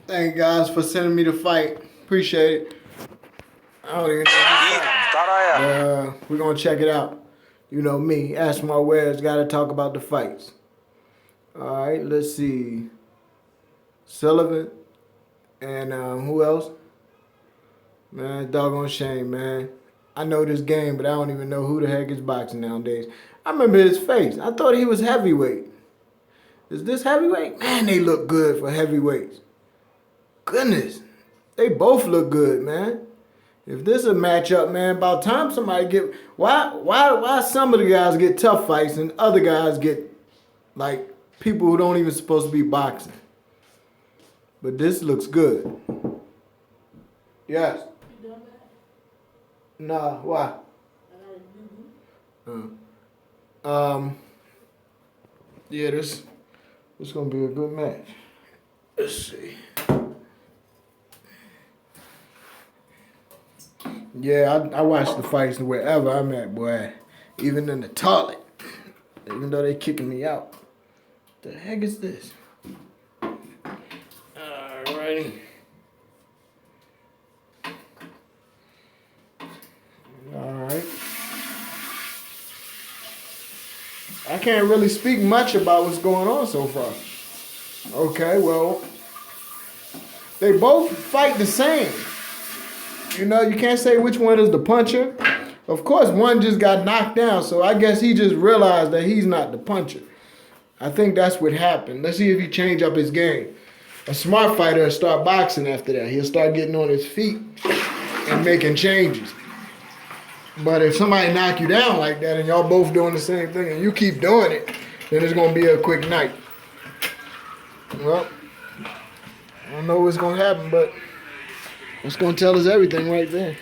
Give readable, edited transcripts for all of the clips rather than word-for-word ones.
Thank you guys for sending me the fight. Appreciate it. I don't even know. We're going to check it out. You know me. Ask my wares. Got to talk about the fights. All right, let's see. Sullivan and who else? Man, doggone shame, man. I know this game, but I don't even know who the heck is boxing nowadays. I remember his face. I thought he was heavyweight. Is this heavyweight? Man, they look good for heavyweights. Goodness. They both look good, man. If this is a matchup, man, about time somebody get... Why some of the guys get tough fights and other guys get, like, people who don't even supposed to be boxing? But this looks good. Yes. You done that? Nah, why? Yeah, this gonna be a good match. Let's see. Yeah, I watch the fights wherever I'm at, boy. Even in the toilet. Even though they kicking me out. The heck is this? Alrighty. Alright. I can't really speak much about what's going on so far. Okay, well, they both fight the same. You know, you can't say which one is the puncher. Of course, one just got knocked down, so I guess he just realized that he's not the puncher. I think that's what happened. Let's see if he change up his game. A smart fighter will start boxing after that. He'll start getting on his feet and making changes. But if somebody knock you down like that and y'all both doing the same thing and you keep doing it, then it's going to be a quick night. Well, I don't know what's going to happen, but it's going to tell us everything right there.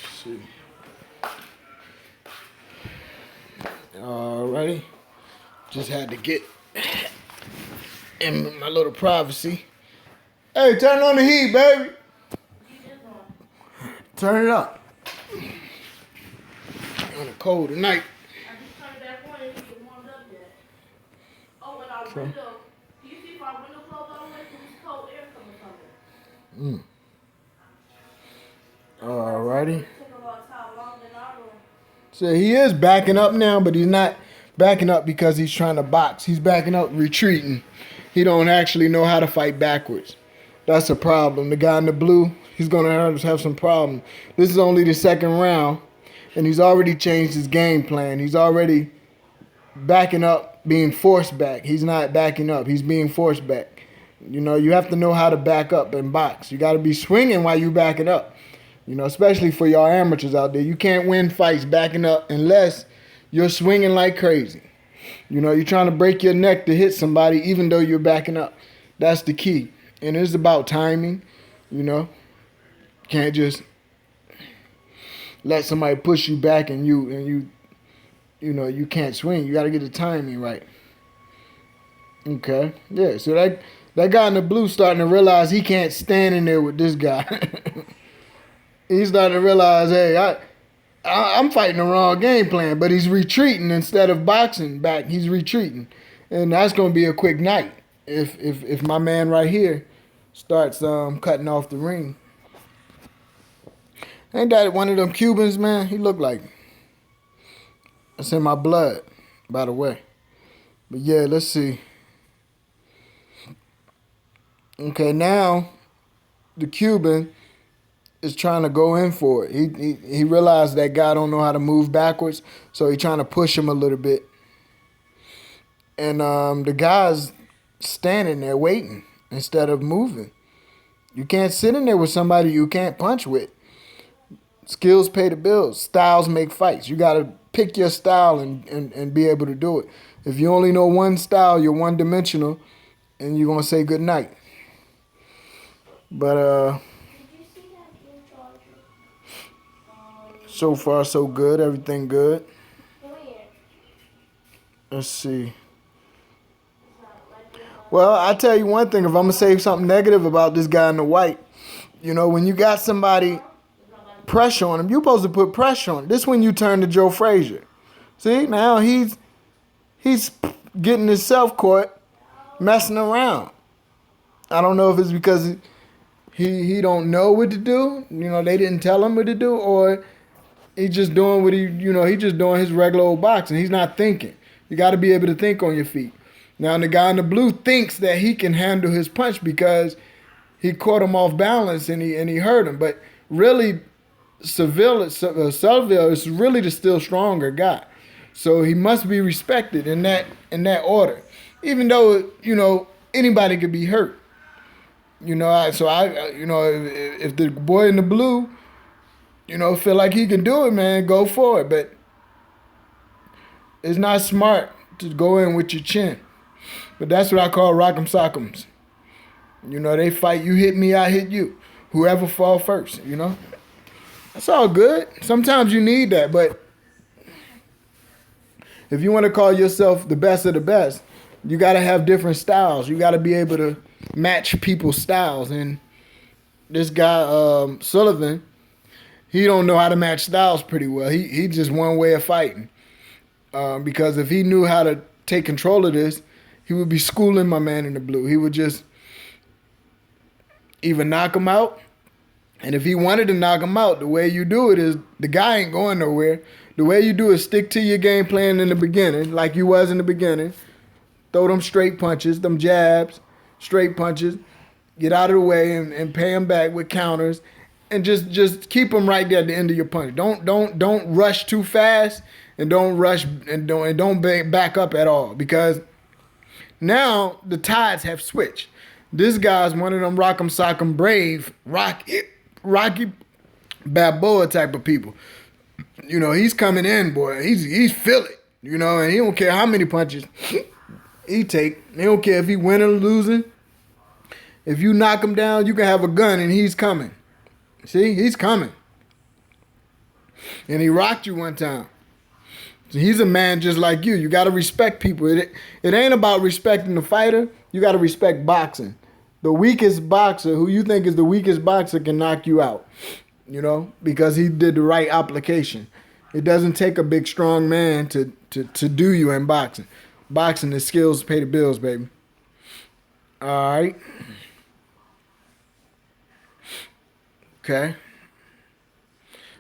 Let's see. Alrighty. Just had to get in my little privacy. Hey, turn on the heat, baby. Turn it up. On a cold night. I just turned it back on and it didn't warmed up yet. Oh, and our window. Do you see if our window closed all the way? Because it's cold air coming from it. Alrighty. It took a lot of time longer than our room. So he is backing up now, but he's not backing up because he's trying to box. He's backing up, retreating. He don't actually know how to fight backwards. That's a problem. The guy in the blue, he's going to have some problem. This is only the second round, and he's already changed his game plan. He's already backing up, being forced back. He's not backing up. He's being forced back. You know, you have to know how to back up and box. You got to be swinging while you backing up. You know, especially for y'all amateurs out there. You can't win fights backing up unless you're swinging like crazy. You know, you're trying to break your neck to hit somebody even though you're backing up. That's the key. And it's about timing, you know. Can't just let somebody push you back and you can't swing. You got to get the timing right. Okay. Yeah, so that guy in the blue starting to realize he can't stand in there with this guy. He's starting to realize, hey, I'm fighting the wrong game plan, but he's retreating instead of boxing back. He's retreating. And that's going to be a quick night if my man right here starts cutting off the ring. Ain't that one of them Cubans, man? He looked like it's in my blood, by the way. But yeah, let's see. Okay, now the Cuban is trying to go in for it. He realized that guy don't know how to move backwards, so he's trying to push him a little bit. And the guy's standing there waiting instead of moving. You can't sit in there with somebody you can't punch with. Skills pay the bills. Styles make fights. You got to pick your style and be able to do it. If you only know one style, you're one-dimensional, and you're going to say good night. But so far, so good. Everything good. Let's see. Well, I tell you one thing. If I'm going to say something negative about this guy in the white, you know, when you got somebody pressure on him, you're supposed to put pressure on him. This when you turn to Joe Frazier. See, now he's he's getting himself caught messing around. I don't know if it's because he don't know what to do. They didn't tell him what to do, or he's just doing what he just doing his regular old boxing. He's not thinking. You got to be able to think on your feet. Now, the guy in the blue thinks that he can handle his punch because he caught him off balance and he hurt him. But really, Seville is really the still stronger guy. So he must be respected in that order. Even though, anybody could be hurt. If the boy in the blue, feel like he can do it, man, go for it. But it's not smart to go in with your chin. But that's what I call rock'em sock'ems. They fight. You hit me, I hit you. Whoever fall first, That's all good. Sometimes you need that. But if you want to call yourself the best of the best, you got to have different styles. You got to be able to match people's styles. And this guy, Sullivan, he don't know how to match styles pretty well. He just one way of fighting. Because if he knew how to take control of this, he would be schooling my man in the blue. He would just either knock him out. And if he wanted to knock him out, the way you do it is the guy ain't going nowhere. The way you do is stick to your game plan in the beginning, like you was in the beginning. Throw them straight punches, them jabs, straight punches. Get out of the way and pay him back with counters. And just keep them right there at the end of your punch. Don't rush too fast, and don't rush and don't back up at all, because now the tides have switched. This guy's one of them rock'em sock'em brave Rocky Balboa type of people. He's coming in, boy. He's feel it. And he don't care how many punches he take. He don't care if he winning or losing. If you knock him down, you can have a gun and he's coming. See, he's coming. And he rocked you one time. So he's a man just like you. You got to respect people. It ain't about respecting the fighter. You got to respect boxing. The weakest boxer, who you think is the weakest boxer, can knock you out. Because he did the right application. It doesn't take a big, strong man to do you in boxing. Boxing, the skills pay the bills, baby. All right. Okay.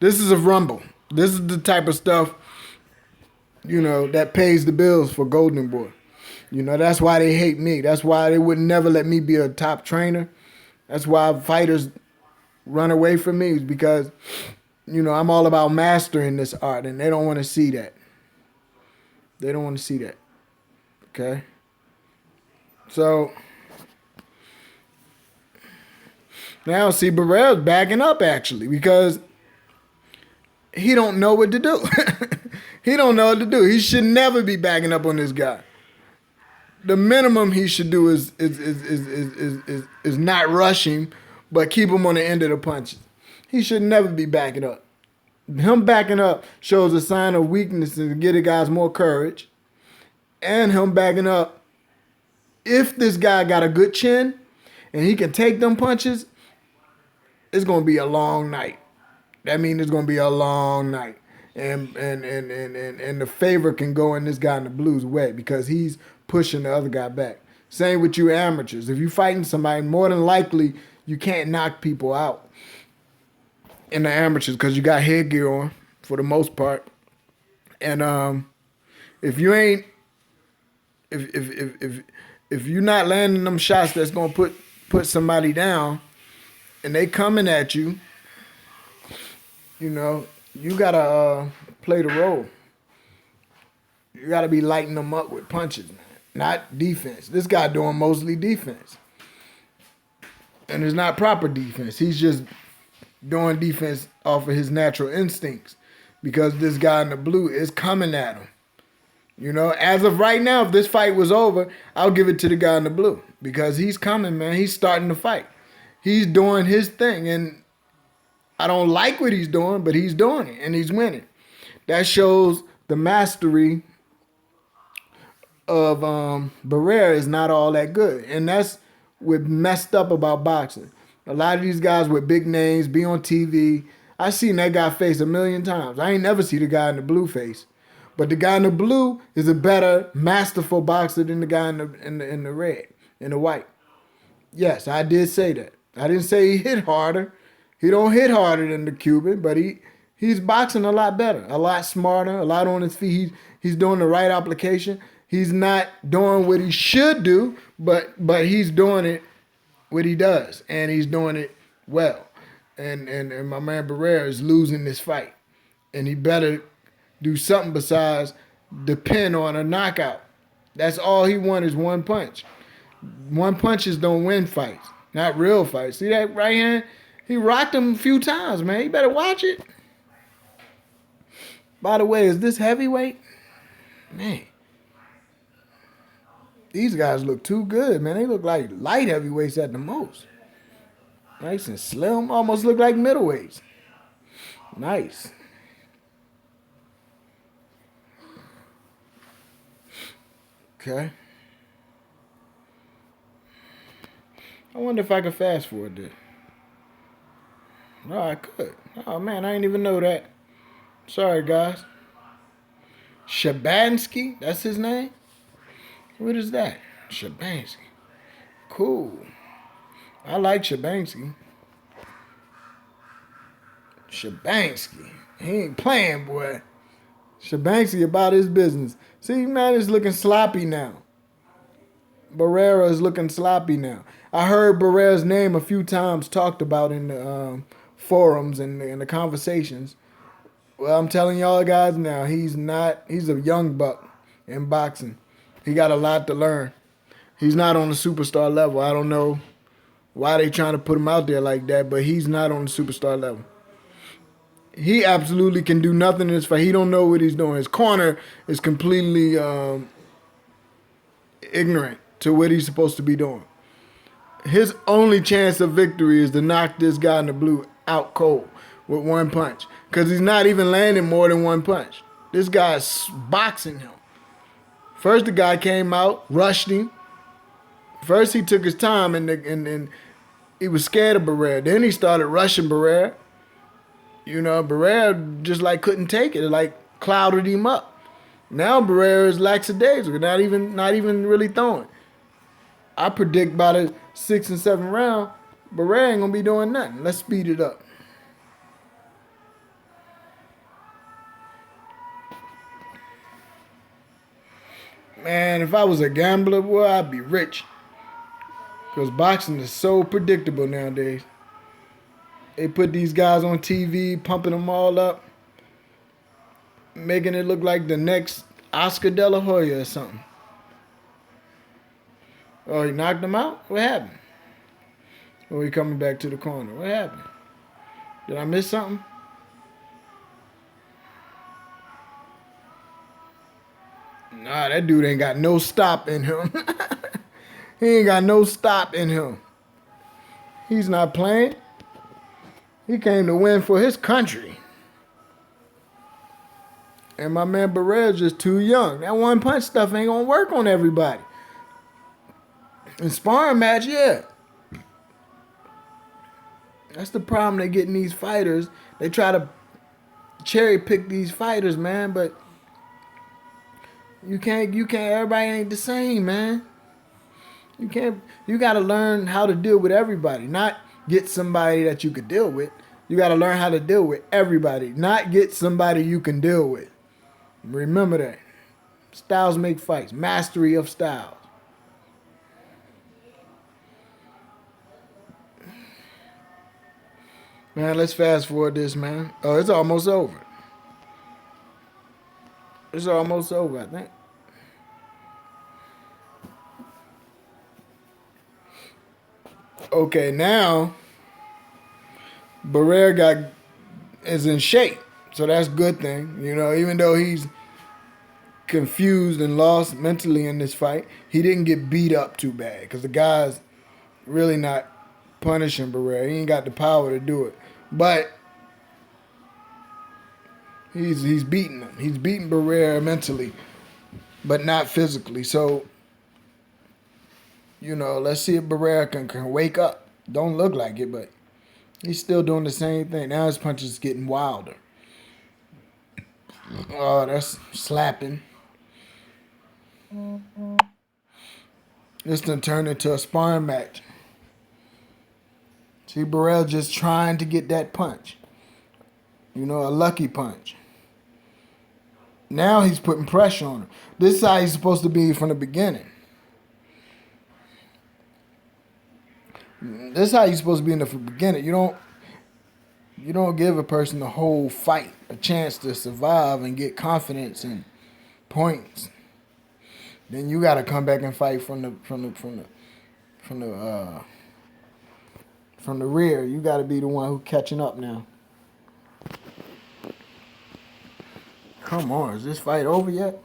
This is a rumble. This is the type of stuff, that pays the bills for Golden Boy. That's why they hate me. That's why they would never let me be a top trainer. That's why fighters run away from me, is because, I'm all about mastering this art, and they don't want to see that. They don't want to see that. Okay? So now, see, Barrera's backing up, actually, because he don't know what to do. He don't know what to do. He should never be backing up on this guy. The minimum he should do is not rush him, but keep him on the end of the punches. He should never be backing up. Him backing up shows a sign of weakness and give the guys more courage. And him backing up, if this guy got a good chin and he can take them punches, it's gonna be a long night. That means it's gonna be a long night. And the favor can go in this guy in the blue's way, because he's pushing the other guy back. Same with you amateurs. If you're fighting somebody, more than likely you can't knock people out in the amateurs, because you got headgear on for the most part. And if you ain't, if you're not landing them shots that's gonna put somebody down, and they coming at you, you gotta play the role. You gotta be lighting them up with punches, man, not defense. This guy doing mostly defense, and it's not proper defense. He's just doing defense off of his natural instincts, because this guy in the blue is coming at him. As of right now, if this fight was over, I'll give it to the guy in the blue, because he's coming, man. He's starting to fight. He's doing his thing, and I don't like what he's doing, but he's doing it, and he's winning. That shows the mastery of Barrera is not all that good. And that's what messed up about boxing. A lot of these guys with big names be on TV. I seen that guy face a million times. I ain't never see the guy in the blue face. But the guy in the blue is a better, masterful boxer than the guy in the red, in the white. Yes, I did say that. I didn't say he hit harder. He don't hit harder than the Cuban, but he's boxing a lot better, a lot smarter, a lot on his feet. He's doing the right application. He's not doing what he should do, but he's doing it what he does, and he's doing it well. And my man Barrera is losing this fight, and he better do something besides depend on a knockout. That's all he wants is one punch. One punches don't win fights, not real fights. See that right hand? He rocked him a few times, man. You better watch it. By the way, is this heavyweight? Man, these guys look too good, man. They look like light heavyweights at the most. Nice and slim, almost look like middleweights. Nice. Okay. I wonder if I could fast forward this. No, I could. Oh, man, I didn't even know that. Sorry, guys. Shabansky? That's his name? What is that? Shabansky. Cool. I like Shabansky. Shabansky. He ain't playing, boy. Shabansky about his business. See, man, it's looking sloppy now. Barrera is looking sloppy now. I heard Barrera's name a few times talked about in the forums and in the conversations. Well, I'm telling y'all guys now, he's a young buck in boxing. He got a lot to learn. He's not on the superstar level. I don't know why they trying to put him out there like that, but he's not on the superstar level. He absolutely can do nothing in this fight. He don't know what he's doing. His corner is completely ignorant to what he's supposed to be doing. His only chance of victory is to knock this guy in the blue out cold with one punch, because he's not even landing more than one punch. This guy's boxing him. First, the guy came out, rushed him. First, he took his time and he was scared of Barrera. Then he started rushing Barrera. You know, Barrera just like couldn't take it. It like clouded him up. Now Barrera is lackadaisical, not even really throwing. I predict by the 6th and 7th round, Barrera ain't gonna be doing nothing. Let's speed it up. Man, if I was a gambler, boy, I'd be rich. Because boxing is so predictable nowadays. They put these guys on TV, pumping them all up, making it look like the next Oscar De La Hoya or something. Oh, he knocked him out? What happened? Oh, he coming back to the corner. What happened? Did I miss something? Nah, that dude ain't got no stop in him. He ain't got no stop in him. He's not playing. He came to win for his country. And my man Barrera's just too young. That one punch stuff ain't gonna work on everybody. In sparring match, yeah. That's the problem they get in these fighters. They try to cherry pick these fighters, man, but you can't, everybody ain't the same, man. You gotta learn how to deal with everybody, not get somebody that you could deal with. You gotta learn how to deal with everybody, not get somebody you can deal with. Remember that. Styles make fights. Mastery of styles. Man, let's fast forward this, man. Oh, it's almost over. It's almost over, I think. Okay, now Barrera is in shape, so that's a good thing. You know, even though he's confused and lost mentally in this fight, he didn't get beat up too bad because the guy's really not punishing Barrera. He ain't got the power to do it, but he's beating him. He's beating Barrera mentally, but not physically. So, you know, let's see if Barrera can wake up. Don't look like it, but he's still doing the same thing. Now his punches getting wilder. Oh, that's slapping. This done turned into a sparring match. See, Barrera just trying to get that punch. You know, a lucky punch. Now he's putting pressure on him. This is how he's supposed to be from the beginning. This is how you're supposed to be in the beginning. You don't give a person the whole fight a chance to survive and get confidence and points. Then you got to come back and fight from the rear. You got to be the one who catching up now. Come on, is this fight over yet?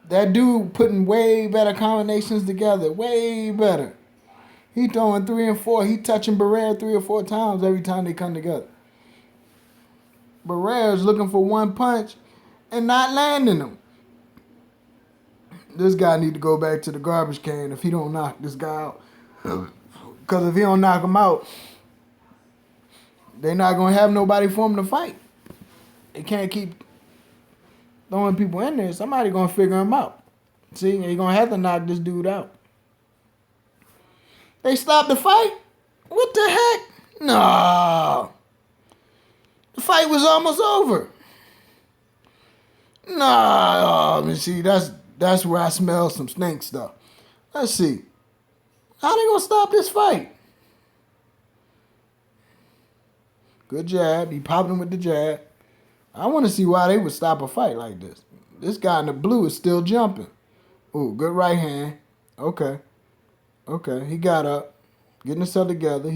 That dude putting way better combinations together. Way better. He throwing 3 and 4. He touching Barrera 3 or 4 times every time they come together. Barrera's looking for one punch and not landing them. This guy need to go back to the garbage can if he don't knock this guy out. Because if he don't knock him out, they're not going to have nobody for him to fight. They can't keep throwing people in there. Somebody going to figure him out. See, they're going to have to knock this dude out. They stopped the fight? What the heck? No. The fight was almost over. No. See, that's where I smell some stink stuff. Let's see. How they going to stop this fight? Good jab. He popped him with the jab. I want to see why they would stop a fight like this. This guy in the blue is still jumping. Ooh, good right hand. Okay. He got up. Getting himself together.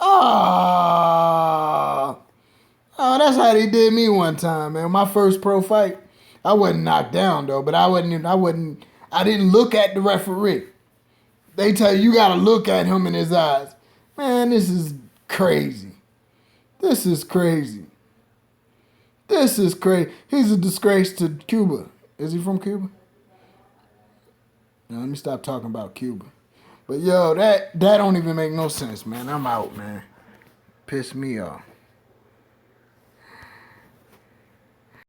Oh, that's how they did me one time, man. My first pro fight, I wasn't knocked down though, but I didn't look at the referee. They tell you got to look at him in his eyes. Man, this is crazy. This is crazy. He's a disgrace to Cuba. Is he from Cuba? Now, let me stop talking about Cuba. But yo, that don't even make no sense, man. I'm out, man. Piss me off.